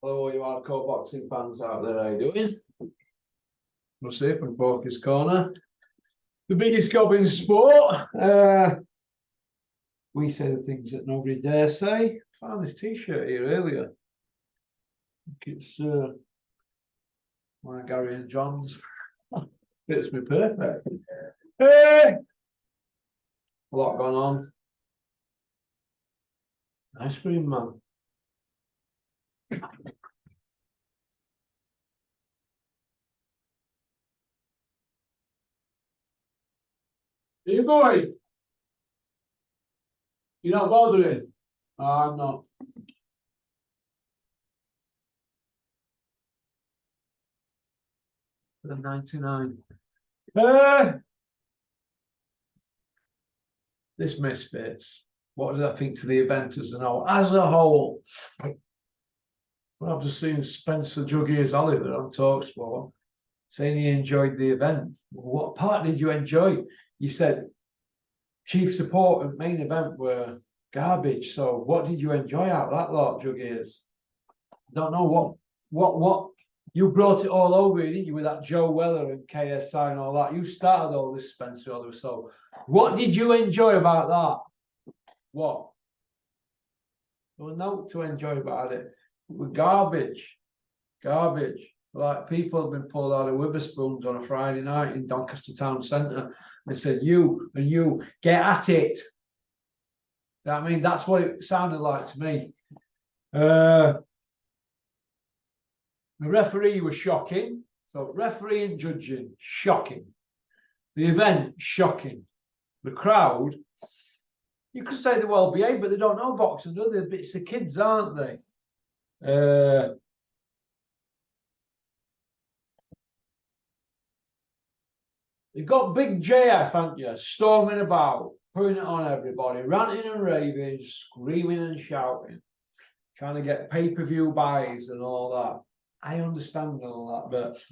Hello, all you hardcore boxing fans out there, how you doing? We'll see from Focus Corner. The biggest job in sport. We say the things that nobody dare say. I found this t-shirt here earlier. I think it's one of Gary and John's. Fits me perfect. A lot going on. Ice cream man. You boy, you're not bothering? Oh, I'm not. The 99. This Misfits. What did I think to the event as a whole? Well, I've just seen Spencer Juggies Oliver on TalkSport saying he enjoyed the event. What part did you enjoy? You said chief support and main event were garbage. So what did you enjoy out of that lot, Juggies? Don't know what you brought it all over, didn't you, with that Joe Weller and KSI and all that. You started all this, Spencer Oliver. So what did you enjoy about that? What? There was no to enjoy about it. It was garbage. Garbage. Like people have been pulled out of Witherspoons on a Friday night in Doncaster Town Centre. They said, you and you, get at it. I mean, that's what it sounded like to me. The referee was shocking. So referee and judging, shocking. The event, shocking. The crowd, you could say they're well behaved, but they don't know boxing, do they? It's the kids, aren't they? You've got big JF, haven't you? Storming about, putting it on everybody, ranting and raving, screaming and shouting, trying to get pay-per-view buys and all that. I understand all that, but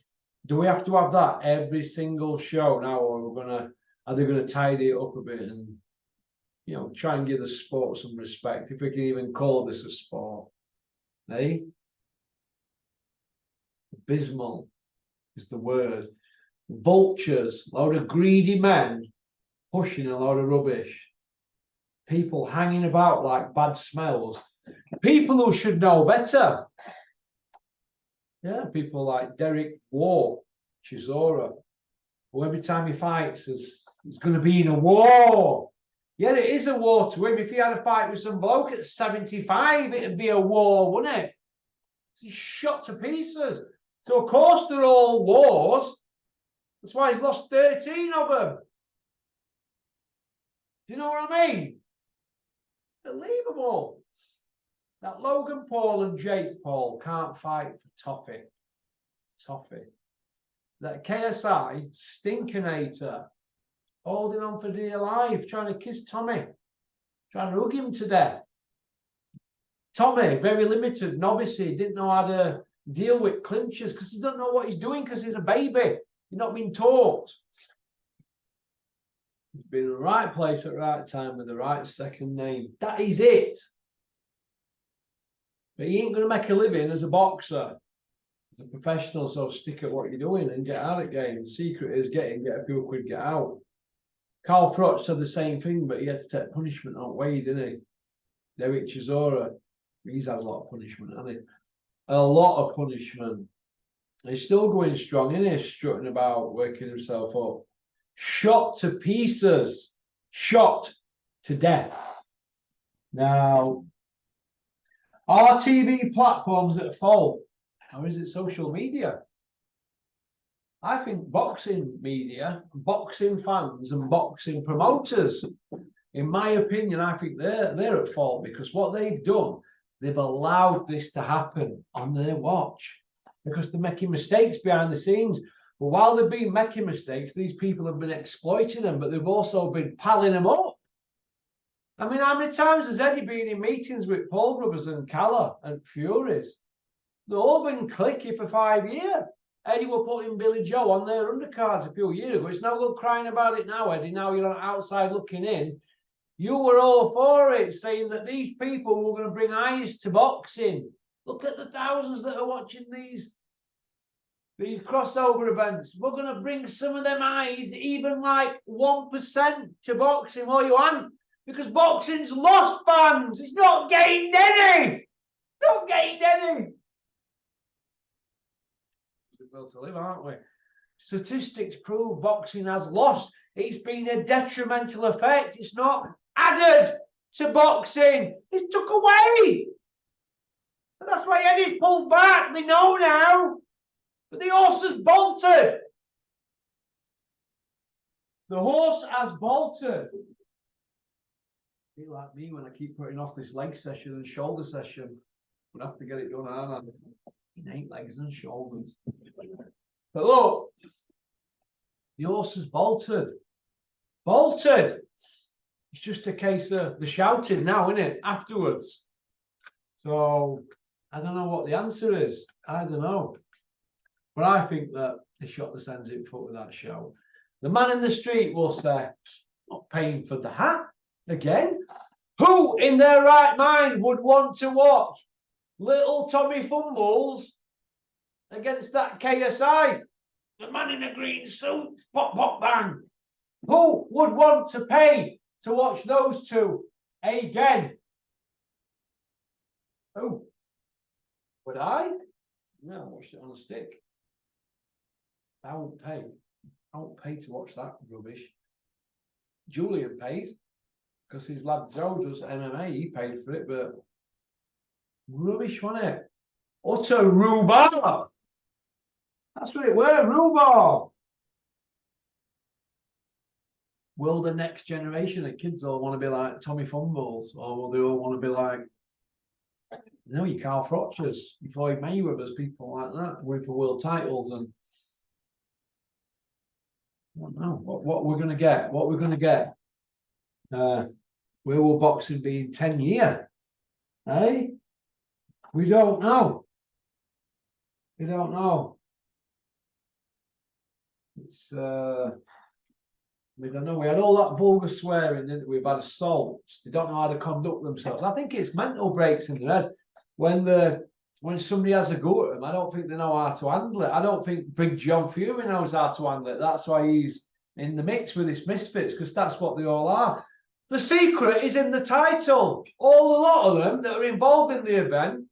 do we have to have that every single show now, or are they gonna tidy it up a bit and try and give the sport some respect, if we can even call this a sport? Eh? Abysmal is the word. Vultures, a load of greedy men pushing a load of rubbish. People hanging about like bad smells. People who should know better. Yeah, people like Derek War, Chisora, who every time he fights is going to be in a war. Yeah, it is a war to him. If he had a fight with some bloke at 75, it'd be a war, wouldn't it? He's shot to pieces. So, of course, they're all wars. That's why he's lost 13 of them. Do you know what I mean? Unbelievable. That Logan Paul and Jake Paul can't fight for Toffee. That KSI stinkinator holding on for dear life, trying to kiss Tommy, trying to hug him to death. Tommy, very limited, novice, he didn't know how to deal with clinches because he doesn't know what he's doing because he's a baby. He's not been taught. He's been in the right place at the right time with the right second name. That is it. But he ain't going to make a living as a boxer, as a professional, so stick at what you're doing and get out of game. The secret is get a few quid, get out. Carl Froch said the same thing, but he had to take punishment on Wade, didn't he? Derek Chisora, he's had a lot of punishment, hasn't he? A lot of punishment. He's still going strong, isn't he? Strutting about, working himself up. Shot to pieces. Shot to death. Now, are TV platforms at fault? Or is it social media? I think boxing media, boxing fans and boxing promoters, in my opinion, I think they're at fault because what they've done, they've allowed this to happen on their watch because they're making mistakes behind the scenes. But while they've been making mistakes, these people have been exploiting them, but they've also been palling them up. I mean, how many times has Eddie been in meetings with Paul Brothers and Calla and Furies? They've all been clicky for 5 years. Eddie were putting Billy Joe on their undercards a few years ago. It's no good crying about it now, Eddie. Now you're outside looking in. You were all for it, saying that these people were going to bring eyes to boxing. Look at the thousands that are watching these crossover events. We're going to bring some of them eyes, even like 1% to boxing. Well, you aren't, because boxing's lost fans. It's not gained any. Not gained any. We're built to live, aren't we? Statistics prove boxing has lost. It's been a detrimental effect. It's not added to boxing. It's took away. And that's why Eddie's pulled back. They know now. But the horse has bolted. The horse has bolted. Be like me when I keep putting off this leg session and shoulder session. We'll have to get it done, aren't I? It ain't legs and shoulders. But look, the horse has bolted. Bolted. It's just a case of the shouting now, isn't it? Afterwards. So I don't know what the answer is. I don't know. But I think that they shot the sense in foot with that show. The man in the street will say, not paying for the hat again. Who in their right mind would want to watch little Tommy Fumbles against that KSI? The man in a green suit, pop, pop, bang. Who would want to pay to watch those two again? Who? Would I? No, I watched it on a stick. I won't pay. I won't pay to watch that rubbish. Julian paid because his lad Joe does MMA. He paid for it, but rubbish, wasn't it? Utter rhubarb. That's what it were, rhubarb. Will the next generation of kids all want to be like Tommy Fumbles, or will they all want to be like, no, you Carl Frochers, you Floyd Mayweather's, people like that, going for world titles? And I don't know what we're going to get. What we're going to get. Where will boxing be in 10 years? Eh? We don't know. We don't know. It's we don't know. We had all that vulgar swearing, didn't we? We've had assaults. They don't know how to conduct themselves. I think it's mental breaks in their head. When somebody has a go at them, I don't think they know how to handle it. I don't think Big John Fury knows how to handle it. That's why he's in the mix with his Misfits, because that's what they all are. The secret is in the title. A lot of them that are involved in the event.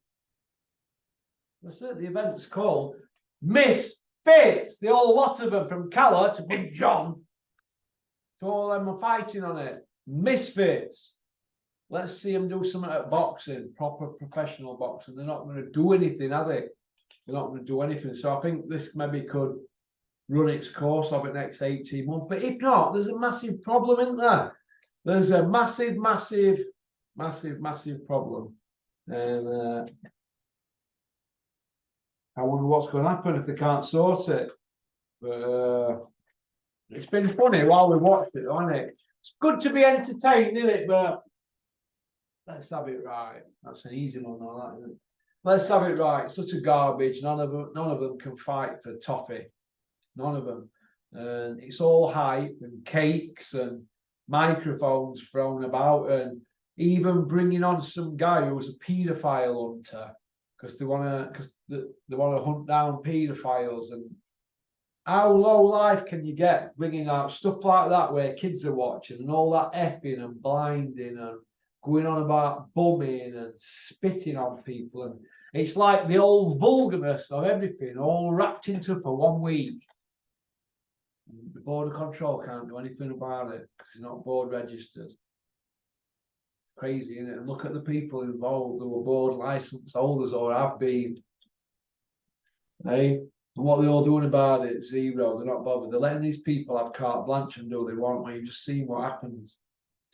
That's it. The event's called Misfits. The whole lot of them, from Calla to Big John, to all of them are fighting on it. Misfits. Let's see them do something at boxing, proper professional boxing. They're not going to do anything, are they? They're not going to do anything. So I think this maybe could run its course over the next 18 months. But if not, there's a massive problem, isn't there? There's a massive, massive, massive, massive problem. And I wonder what's going to happen if they can't sort it. But it's been funny while we watched it, hasn't it? It's good to be entertained, isn't it? But let's have it right. That's an easy one, though, that, isn't it? Let's have it right. It's such a garbage. None of them can fight for toffee. None of them. And it's all hype and cakes and microphones thrown about, and even bringing on some guy who was a paedophile hunter because they want to hunt down paedophiles. And how low life can you get bringing out stuff like that where kids are watching, and all that effing and blinding and going on about bumming and spitting on people? And it's like the old vulgarness of everything all wrapped into for 1 week. The Border Control can't do anything about it because it's not board registered. It's crazy, isn't it? And look at the people involved who are board license holders or have been. Hey, and what are they all doing about it? Zero. They're not bothered. They're letting these people have carte blanche and do what they want. When you've just seen what happens,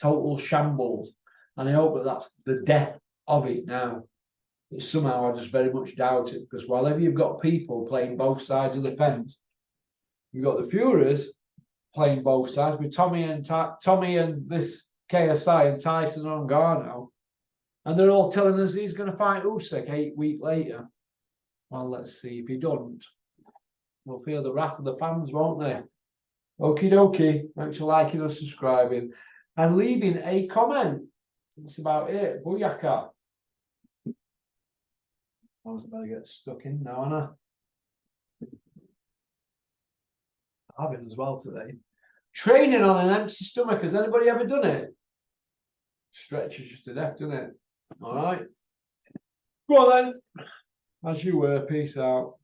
total shambles. And I hope that that's the death of it now. But somehow I just very much doubt it, because whenever you've got people playing both sides of the fence, you've got the Furies playing both sides with Tommy and this KSI and Tyson on Garno, and they're all telling us he's going to fight Usyk 8 weeks later. Well, let's see. If he doesn't, we'll feel the wrath of the fans, won't they? Okie dokie. Thanks for liking and subscribing and leaving a comment. That's about it. Booyaka. I was about to get stuck in now, Anna. Having as well today. Training on an empty stomach. Has anybody ever done it? Stretches just to death, doesn't it? All right. Go on then. As you were. Peace out.